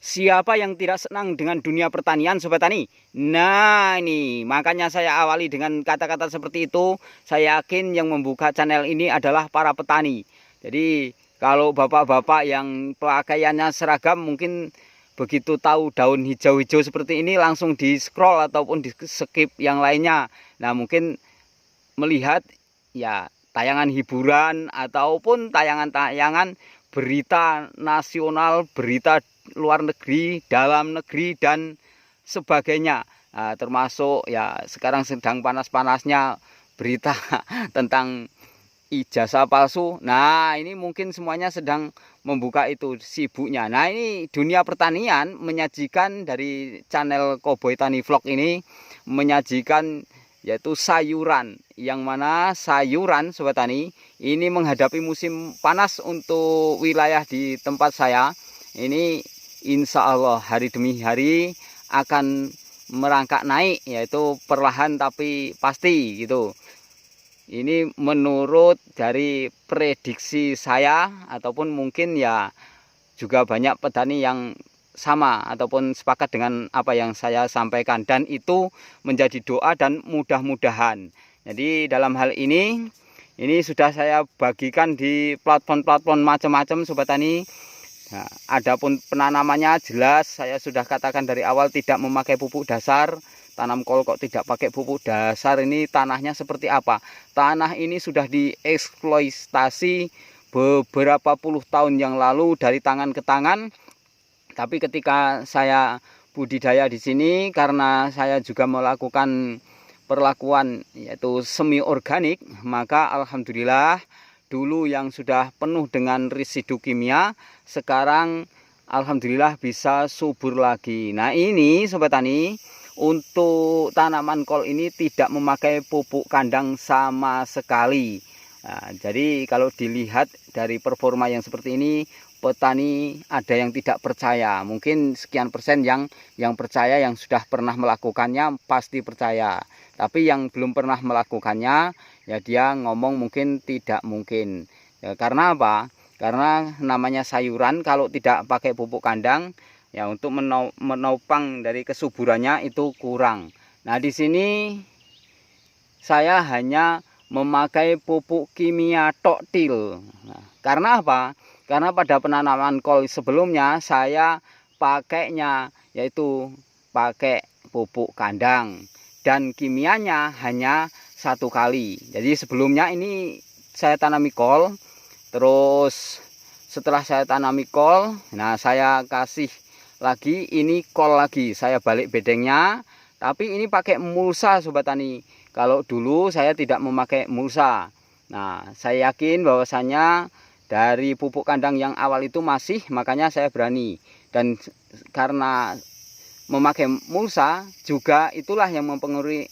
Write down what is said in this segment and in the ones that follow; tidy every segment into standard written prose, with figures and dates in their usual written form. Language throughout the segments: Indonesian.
Siapa yang tidak senang dengan dunia pertanian, Sobat Tani? Nah, ini makanya saya awali dengan kata-kata seperti itu. Saya yakin yang membuka channel ini adalah para petani. Jadi, kalau bapak-bapak yang pakaiannya seragam mungkin begitu tahu daun hijau-hijau seperti ini langsung di-scroll ataupun di-skip yang lainnya. Nah, mungkin melihat ya tayangan hiburan ataupun tayangan-tayangan berita nasional, berita luar negeri, dalam negeri dan sebagainya. Nah, termasuk ya sekarang sedang panas-panasnya berita tentang ijazah palsu. Nah, ini mungkin semuanya sedang membuka itu sibuknya. Nah, ini dunia pertanian menyajikan dari channel Cowboy Tani Vlog ini menyajikan yaitu sayuran, yang mana sayuran Sobat Tani ini menghadapi musim panas untuk wilayah di tempat saya ini, insya Allah hari demi hari akan merangkak naik, yaitu perlahan tapi pasti gitu. Ini menurut dari prediksi saya ataupun mungkin ya juga banyak petani yang sama ataupun sepakat dengan apa yang saya sampaikan, dan itu menjadi doa dan mudah-mudahan. Jadi dalam hal ini sudah saya bagikan di platform-platform macam-macam Sobat Tani. Nah, adapun penanamannya jelas saya sudah katakan dari awal tidak memakai pupuk dasar. Tanam kol kok tidak pakai pupuk dasar, ini tanahnya seperti apa? Tanah ini sudah dieksploitasi beberapa puluh tahun yang lalu dari tangan ke tangan. Tapi ketika saya budidaya di sini, karena saya juga melakukan perlakuan yaitu semi organik, maka alhamdulillah dulu yang sudah penuh dengan residu kimia sekarang alhamdulillah bisa subur lagi. Nah, ini Sobat Tani, untuk tanaman kol ini tidak memakai pupuk kandang sama sekali. Nah, jadi kalau dilihat dari performa yang seperti ini, petani ada yang tidak percaya. Mungkin sekian persen yang percaya, yang sudah pernah melakukannya pasti percaya. Tapi yang belum pernah melakukannya ya dia ngomong mungkin tidak mungkin. Ya, karena apa? Karena namanya sayuran kalau tidak pakai pupuk kandang ya untuk menopang dari kesuburannya itu kurang. Nah, di sini saya hanya memakai pupuk kimia toktil. Nah, karena apa? Karena pada penanaman kol sebelumnya saya pakainya yaitu pakai pupuk kandang dan kimianya hanya 1 kali. Jadi sebelumnya ini saya tanami kol, terus setelah saya tanami kol, nah saya kasih lagi ini kol lagi, saya balik bedengnya, tapi ini pakai mulsa Sobat Tani. Kalau dulu saya tidak memakai mulsa. Nah, saya yakin bahwasanya dari pupuk kandang yang awal itu masih, makanya saya berani. Dan karena memakai mulsa juga itulah yang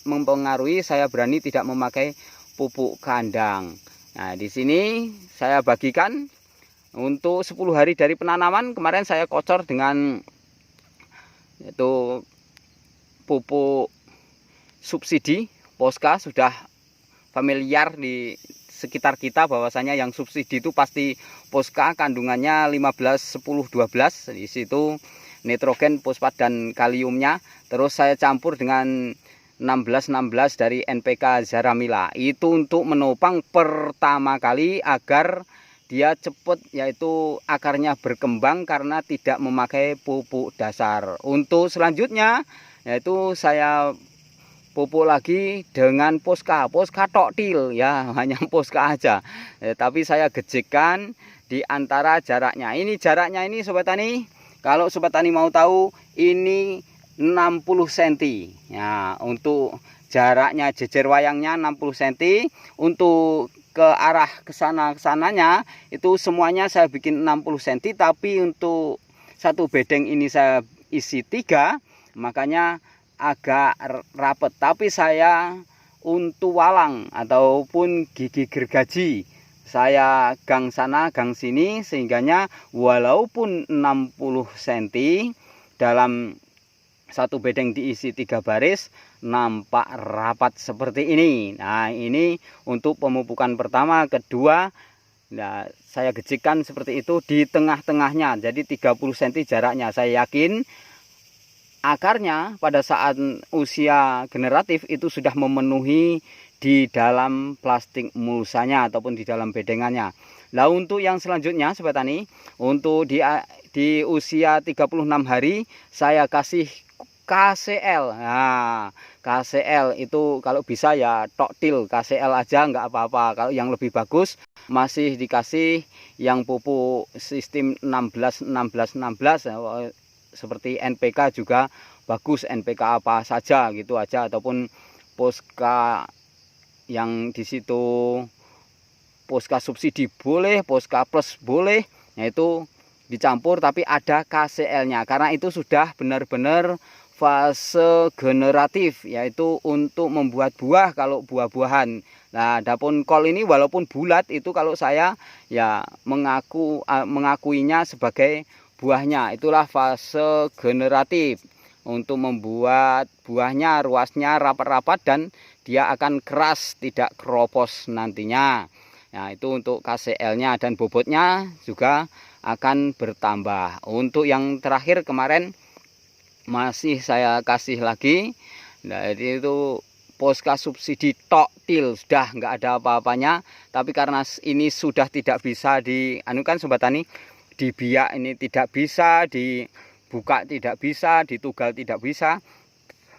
mempengaruhi saya berani tidak memakai pupuk kandang. Nah, di sini saya bagikan untuk 10 hari dari penanaman. Kemarin saya kocor dengan itu pupuk subsidi Posca, sudah familiar di sekitar kita bahwasanya yang subsidi itu pasti Posca, kandungannya 15 10 12. Di situ nitrogen, fosfat dan kaliumnya. Terus saya campur dengan 16 dari NPK Zaramila. Itu untuk menopang pertama kali agar dia cepat yaitu akarnya berkembang karena tidak memakai pupuk dasar. Untuk selanjutnya yaitu saya pupuk lagi dengan Posca toktil ya, hanya Posca aja. Tapi saya gejekkan di antara jaraknya. Ini jaraknya ini Sobat Tani. Kalau Sobat Tani mau tahu ini 60 cm. Ya, untuk jaraknya jejer wayangnya 60 cm. Untuk ke arah kesananya itu semuanya saya bikin 60 cm, tapi untuk satu bedeng ini saya isi 3, makanya agak rapet. Tapi saya untuk walang ataupun gigi gergaji saya gang sana gang sini, sehingganya walaupun 60 cm dalam satu bedeng diisi 3 baris nampak rapat seperti ini. Nah, ini untuk pemupukan pertama. Kedua, nah saya gejikkan seperti itu di tengah-tengahnya, jadi 30 cm jaraknya. Saya yakin akarnya pada saat usia generatif itu sudah memenuhi di dalam plastik mulsanya ataupun di dalam bedengannya. Nah, untuk yang selanjutnya Sobat Tani, untuk di usia 36 hari saya kasih KCL. Nah, KCL itu kalau bisa ya toktil KCL aja nggak apa-apa. Kalau yang lebih bagus masih dikasih yang pupuk sistem 16 seperti NPK juga bagus, NPK apa saja gitu aja, ataupun Poska yang di situ Poska subsidi boleh, Poska plus boleh. Nah, itu dicampur tapi ada KCL-nya karena itu sudah benar-benar fase generatif, yaitu untuk membuat buah kalau buah-buahan. Nah, adapun kol ini walaupun bulat itu kalau saya ya mengakuinya sebagai buahnya, itulah fase generatif untuk membuat buahnya ruasnya rapat-rapat dan dia akan keras, tidak keropos nantinya. Nah, itu untuk KCL-nya dan bobotnya juga akan bertambah. Untuk yang terakhir kemarin masih saya kasih lagi. Nah, itu Poska subsidi toktil, sudah nggak ada apa-apanya. Tapi karena ini sudah tidak bisa dianukan Sobat Tani, dibiak ini tidak bisa, dibuka tidak bisa, ditugal tidak bisa,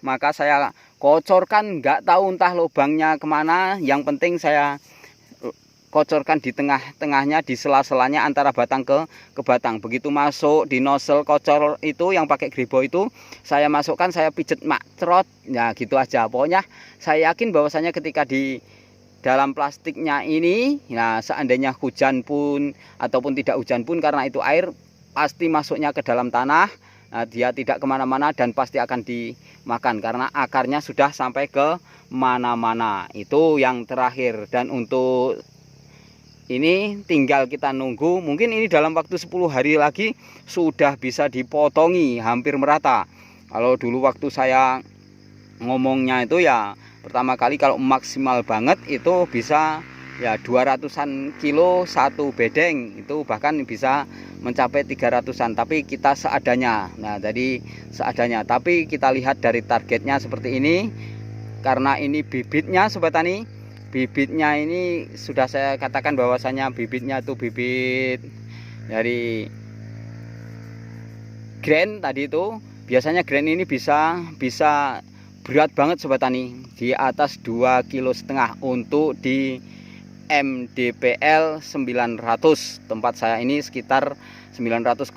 maka saya kocorkan, nggak tahu entah lubangnya kemana. Yang penting saya kocorkan di tengah-tengahnya, di sela-selanya antara batang ke batang. Begitu masuk di nozzle kocor itu yang pakai gribo itu, saya masukkan, saya pijet makrot. Ya gitu aja. Pokoknya saya yakin bahwasanya ketika di dalam plastiknya ini, nah seandainya hujan pun ataupun tidak hujan pun, karena itu air pasti masuknya ke dalam tanah. Nah, dia tidak kemana-mana dan pasti akan dimakan karena akarnya sudah sampai ke mana-mana. Itu yang terakhir. Dan untuk ini tinggal kita nunggu, mungkin ini dalam waktu 10 hari lagi sudah bisa dipotongi hampir merata. Kalau dulu waktu saya ngomongnya itu ya pertama kali kalau maksimal banget itu bisa ya 200-an kilo satu bedeng, itu bahkan bisa mencapai 300-an, tapi kita seadanya. Nah, jadi seadanya, tapi kita lihat dari targetnya seperti ini. Karena ini bibitnya Sobat Tani, bibitnya ini sudah saya katakan bahwasanya bibitnya itu bibit dari grain tadi itu. Biasanya grain ini bisa berat banget Sobat Tani, di atas 2,5 kilo untuk di MDPL 900. Tempat saya ini sekitar 900,2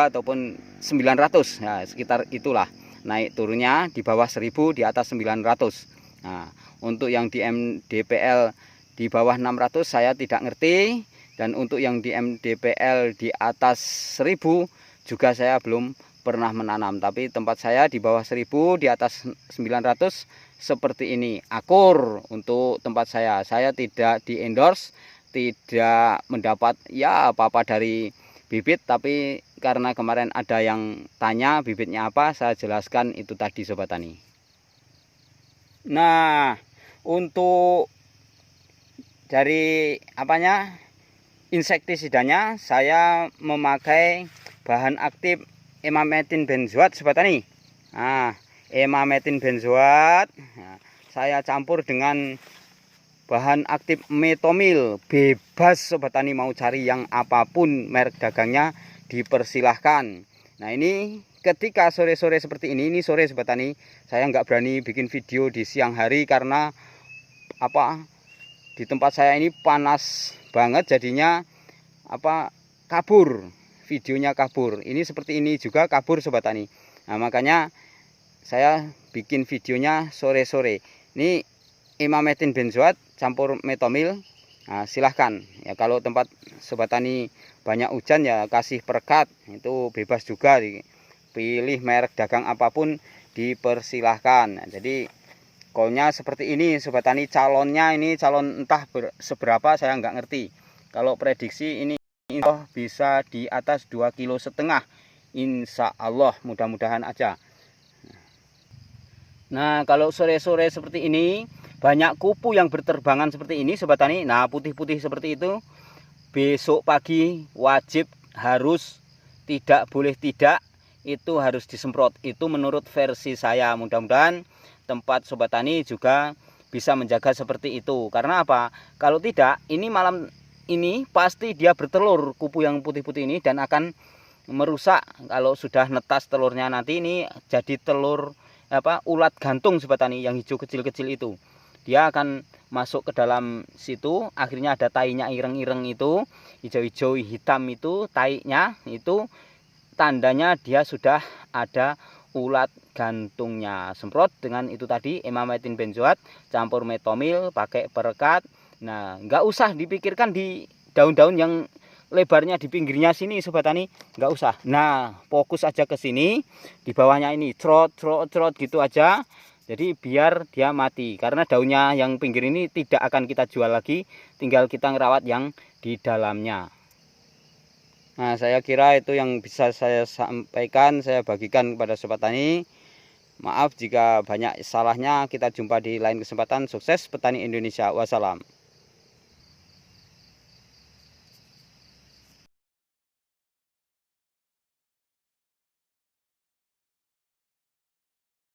ataupun 900. Nah, sekitar itulah. Naik turunnya di bawah 1000, di atas 900. Nah, untuk yang di MDPL di bawah 600 saya tidak ngerti, dan untuk yang di MDPL di atas 1000 juga saya belum pernah menanam. Tapi tempat saya di bawah 1000, di atas 900 seperti ini. Akur untuk tempat saya. Saya tidak di endorse, tidak mendapat ya apa-apa dari bibit, tapi karena kemarin ada yang tanya bibitnya apa, saya jelaskan itu tadi Sobat Tani. Nah, untuk dari insektisidanya saya memakai bahan aktif emametin benzoat Sobat Tani. Nah, emametin benzoat saya campur dengan bahan aktif metomil. Bebas Sobat Tani mau cari yang apapun merek dagangnya, dipersilahkan. Nah, ini ketika sore-sore seperti ini sore Sobat Tani, saya nggak berani bikin video di siang hari karena di tempat saya ini panas banget, jadinya kabur, videonya kabur. Ini seperti ini juga kabur Sobat Tani. Nah, makanya saya bikin videonya sore-sore. Ini emametin benzoat campur metomil. Nah, silahkan ya, kalau tempat Sobat Tani banyak hujan ya kasih perekat, itu bebas juga. Pilih merek dagang apapun dipersilahkan. Nah, jadi kolnya seperti ini Sobat Tani. Calonnya ini calon entah seberapa saya nggak ngerti. Kalau prediksi ini bisa di atas 2,5 kilo. Insya Allah, mudah-mudahan aja. Nah, kalau sore-sore seperti ini banyak kupu yang berterbangan seperti ini Sobat Tani. Nah, putih-putih seperti itu besok pagi wajib harus, tidak boleh tidak, itu harus disemprot. Itu menurut versi saya. Mudah-mudahan tempat Sobat Tani juga bisa menjaga seperti itu. Karena apa? Kalau tidak, ini malam ini pasti dia bertelur, kupu yang putih-putih ini, dan akan merusak. Kalau sudah netas telurnya nanti ini jadi telur ulat gantung Sobat Tani yang hijau kecil-kecil itu. Dia akan masuk ke dalam situ, akhirnya ada tainya ireng-ireng itu, hijau-hijau hitam itu tainya, itu tandanya dia sudah ada ulat gantungnya. Semprot dengan itu tadi, emamectin benzoat campur metomil pakai perekat. Nah, nggak usah dipikirkan di daun-daun yang lebarnya di pinggirnya sini Sobat Tani, nggak usah. Nah, fokus aja ke sini, di bawahnya ini trot gitu aja. Jadi biar dia mati, karena daunnya yang pinggir ini tidak akan kita jual lagi, tinggal kita ngerawat yang di dalamnya. Nah, saya kira itu yang bisa saya sampaikan, saya bagikan kepada Sobat Tani. Maaf jika banyak salahnya, kita jumpa di lain kesempatan. Sukses petani Indonesia. Wassalam.